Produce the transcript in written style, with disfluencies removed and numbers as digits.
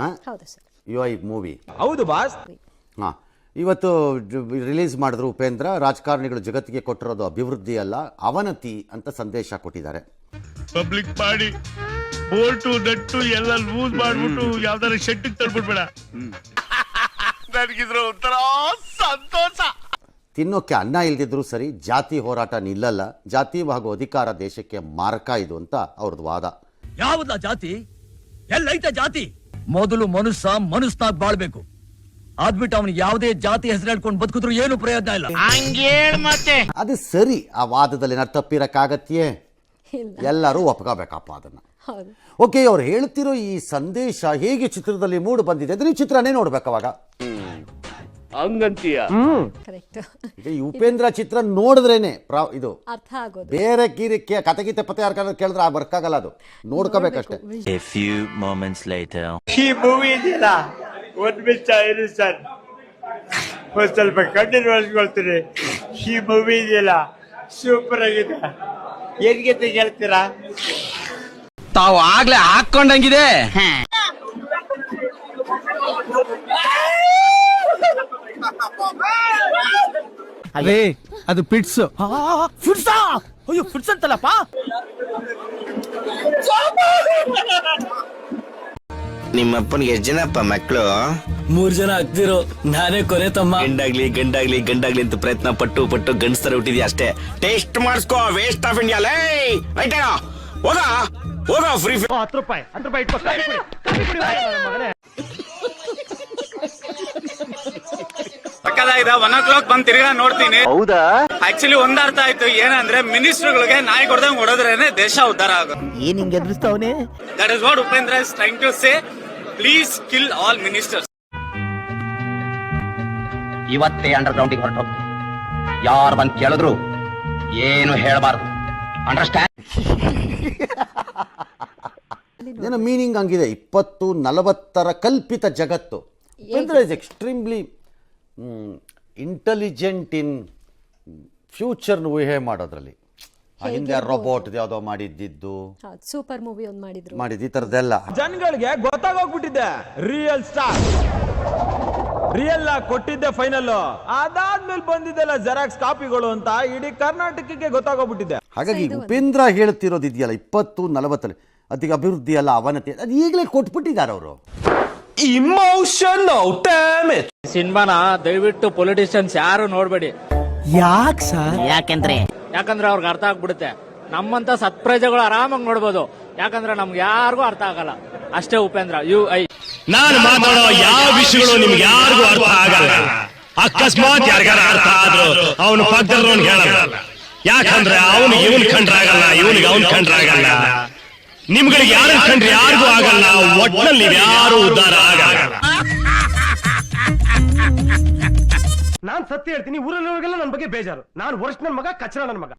ಹೌದು sir. UI movie. ಹೌದು boss. ಇವತ್ತು ರಿಲೀಸ್ ಮಾಡಿದ್ರು ಉಪೇಂದ್ರ. ರಾಜಕಾರಣಿಗಳು ಜಗತ್ತಿಗೆ ಕೊಟ್ಟಿರೋದು ಅಭಿವೃದ್ಧಿ ಅಲ್ಲ ಅವನತಿ ಅಂತ ಸಂದೇಶ ಕೊಟ್ಟಿದ್ದಾರೆ. ಪಬ್ಲಿಕ್ ಮಾಡಿ ಬೋಲ್ಟು ನಟ್ಟು ಎಲ್ಲ ಲೂಸ್ ಮಾಡ್ಬಿಟ್ಟು ಯಾವ್ದಾರ ಶೆಟ್ಟಿಗೆ ತಳ್ಬಿಡ್ಬೇಡ. ನನಗಿದ್ರ ಒಂಥರ ಸಂತೋಷ. ತಿನ್ನೋಕ್ಕೆ ಅನ್ನ ಇಲ್ದಿದ್ರು ಸರಿ, ಜಾತಿ ಹೋರಾಟ ನಿಲ್ಲಲ್ಲ, ಜಾತಿ ಹಾಗೂ ಅಧಿಕಾರ ದೇಶಕ್ಕೆ ಮಾರಕ ಇದು ಅಂತ ಅವ್ರದ್ದು ವಾದ. ಯಾವ್ದ ಜಾತಿ? ಎಲ್ಲೈತೆ ಜಾತಿ? ಮೊದಲು ಮನುಷ್ಯನಾಗ್ ಬಾಳ್ಬೇಕು. ಆದ್ಬಿಟ್ಟು ಅವನಿಗೆ ಯಾವುದೇ ಜಾತಿ ಹೆಸರು ಹೇಳ್ಕೊಂಡು ಬದುಕಿದ್ರು ಏನು ಪ್ರಯೋಜನ ಇಲ್ಲ. ಮತ್ತೆ ಅದು ಸರಿ, ಆ ವಾದದಲ್ಲಿ ಏನಾದ್ರು ತಪ್ಪಿರಕ್ಕಾಗತ್ಯೇ? ಎಲ್ಲರೂ ಒಪ್ಕೋಬೇಕಪ್ಪ ಅದನ್ನ. ಓಕೆ, ಅವ್ರು ಹೇಳ್ತಿರೋ ಈ ಸಂದೇಶ ಹೇಗೆ ಚಿತ್ರದಲ್ಲಿ ಮೂಡು ಬಂದಿದೆ ಅಂದ್ರೆ ನೀವು ಚಿತ್ರನೇ ನೋಡ್ಬೇಕು ಅವಾಗ. ಹಂಗಂತೀಯ? ಈಗ ಈ ಉಪೇಂದ್ರ ಚಿತ್ರ ನೋಡಿದ್ರೇನೆ ಇದು ಅರ್ಥ ಆಗೋದು. ಬೇರೆ ಕತೆಗೀತೆ ಪತ್ತೆ ಯಾರು ಕೇಳಿದ್ರೆ ವರ್ಕ್ ಆಗಲ್ಲ, ಅದು ನೋಡ್ಕೋಬೇಕಷ್ಟೇ. A few moments later. ಈ ಮೂವಿ ಇದೆಯಲ್ಲ, ಒಂದ್ ನಿಮಿಷ ಇರಿ ಸರ್, ಒಂದ್ ಸ್ವಲ್ಪ ಕಣ್ಣೀರು ಒಳಸ್ಕೊಳ್ತೀನಿ. ಈ ಮೂವಿ ಇದೆಯಲ್ಲ ಸೂಪರ್ ಆಗಿದೆ. ಏನ್ಗೆ ಹೇಳ್ತೀರಾ? ತಾವು ಆಗ್ಲೇ ಹಾಕೊಂಡಂಗಿದೆ. ಅದೇ ಅದು ಫಿಟ್ಸ್. ಅಯ್ಯೋ ಫಿಟ್ಸ್ ಅಂತಲ್ಲಪ್ಪ. ನಿಮ್ಮಪ್ಪನಿಗೆ ಎಷ್ಟು ಜನಪ್ಪ ಮಕ್ಕಳು? 3 ಜನ ಆಗ್ತಿರೋ, ನಾನೇ ಕೊನೆ ತಮ್ಮ. ಗಂಡಾಗ್ಲಿ ಅಂತ ಪ್ರಯತ್ನ ಪಟ್ಟು ಗಂಡಸ್ತರ ಹುಟ್ಟಿದ್ಯಾ ಅಷ್ಟೇ. ಟೇಸ್ಟ್ ಮಾಡಿಸ್ಕೋ, ವೇಸ್ಟ್ ಆಫ್ ಇಂಡಿಯಾ. ಹೋಗ ಫ್ರೀ. 10 ರೂಪಾಯಿ ಇಟ್ಕೋ. ಪಕ್ಕದಾಗಿದೆ 1 o'clock ಬಂದು ತಿರ್ಗಾ ನೋಡ್ತೀನಿ. ಹೌದಾ? ಆಕ್ಚುಲಿ ಒಂದ್ ಅರ್ಥ ಆಯ್ತು, ಏನಂದ್ರೆ ಮಿನಿಸ್ಟರ್ಗಳಿಗೆ ನಾಯಿ ಕೊಡ್ದಂಗ್ ಹೊಡೋದ್ರೇನೆ ದೇಶ ಉದ್ಧಾರ ಆಗೋದು. ಏನ್ ಹಿಂಗೆ ಎದುರಿಸ್ತಾವನೆ? That is what Upendra is trying to say. Please kill all ministers. ಇವತ್ತೇ ಅಂಡರ್ ಗ್ರೌಂಡಿಗೆ ಹೊರಟೋಗ್ತೀನಿ. ಯಾರು ಬಂದು ಕೇಳಿದ್ರು ಏನು ಹೇಳಬಾರ್ದು. ಅಂಡರ್ಸ್ಟ್ಯಾಂಡ್? ಏನೋ ಮೀನಿಂಗ್ ಹಂಗಿದೆ. 2040 ಕಲ್ಪಿತ ಜಗತ್ತು. Upendra is extremely intelligent in future ಊಹೆ ಮಾಡೋದ್ರಲ್ಲಿ. ಹಿಂದೆ ರೋಬೋಟ್ ಯಾವ್ದೋ ಮಾಡಿದ್ದು, ಸೂಪರ್ ಮೂವಿ ಒಂದು ಮಾಡಿದ್ದು, ಈ ಥರದ್ದೆಲ್ಲ ಜನಗಳಿಗೆ ಗೊತ್ತಾಗೋಗ್ಬಿಟ್ಟಿದೆ. ರಿಯಲ್ ಸ್ಟಾರ್ ರಿಯಲ್ ಆಗಿ ಕೊಟ್ಟಿದ್ದೆ ಫೈನಲ್. ಅದಾದ್ಮೇಲೆ ಬಂದಿದ್ದೆಲ್ಲ ಜೆರಾಕ್ಸ್ ಕಾಪಿಗಳು ಅಂತ ಇಡೀ ಕರ್ನಾಟಕಕ್ಕೆ ಗೊತ್ತಾಗೋಗ್ಬಿಟ್ಟಿದೆ. ಹಾಗಾಗಿ ಉಪೇಂದ್ರ ಹೇಳ್ತಿರೋದು ಇದೆಯಲ್ಲ 2040 ಅದಕ್ಕೆ ಅಭಿವೃದ್ಧಿ ಅಲ್ಲ ಅವನತಿ, ಅದು ಈಗಲೇ ಕೊಟ್ಬಿಟ್ಟಿದ್ದಾರೆ ಅವರು. Emotional damage. ಸಿನಿಮಾನ ದಯವಿಟ್ಟು ಪೊಲಿಟಿಷಿಯನ್ಸ್ ಯಾರು ನೋಡ್ಬೇಡಿ. ಯಾಕೆ ಸರ್? ಯಾಕಂದ್ರೆ ಅವ್ರಿಗೆ ಅರ್ಥ ಆಗ್ಬಿಡುತ್ತೆ. ನಮ್ಮಂತ ಸತ್ಪ್ರಜೆಗಳು ಆರಾಮಾಗಿ ನೋಡ್ಬೋದು, ಯಾಕಂದ್ರೆ ನಮ್ಗೆ ಯಾರಿಗೂ ಅರ್ಥ ಆಗಲ್ಲ. ಅಷ್ಟೇ ಉಪೇಂದ್ರ. ನಾನು ಮಾತಾಡೋ ಯಾವ ವಿಷಯಗಳು ನಿಮ್ಗೆ ಯಾರಿಗೂ ಅರ್ಥ ಆಗಲ್ಲ. ಅಕಸ್ಮಾತ್ ಯಾರಿಗಾರ ಅರ್ಥ ಆದ್ರೂ ಅವನು ಪಕ್ಕದವ್ನು ಹೇಳಲ್ಲ. ಯಾಕಂದ್ರೆ ಅವನು ಇವನ್ ಕಂಡ್ರಾಗಲ್ಲ, ಇವನಿಗೆ ಅವನ್ ಕಂಡ್ರಾಗಲ್ಲ. ನಿಮ್ಗಳಿಗೆ ಯಾರು ಕಂಡ್ರೆ ಯಾರಿಗೂ ಆಗಲ್ಲ. ಒಟ್ನಲ್ಲಿ ಯಾರು ಉದ್ಧಾರ ಆಗಲ್ಲ. ನಾನ್ ಸತ್ಯ ಹೇಳ್ತೀನಿ, ಊರಲ್ಲಿರೋರಿಗೆಲ್ಲ ನನ್ನ ಬಗ್ಗೆ ಬೇಜಾರು. ನಾನು ವರ್ಷ ನನ್ನ ಮಗ, ಕಚ್ಚರ ನನ್ನ ಮಗ.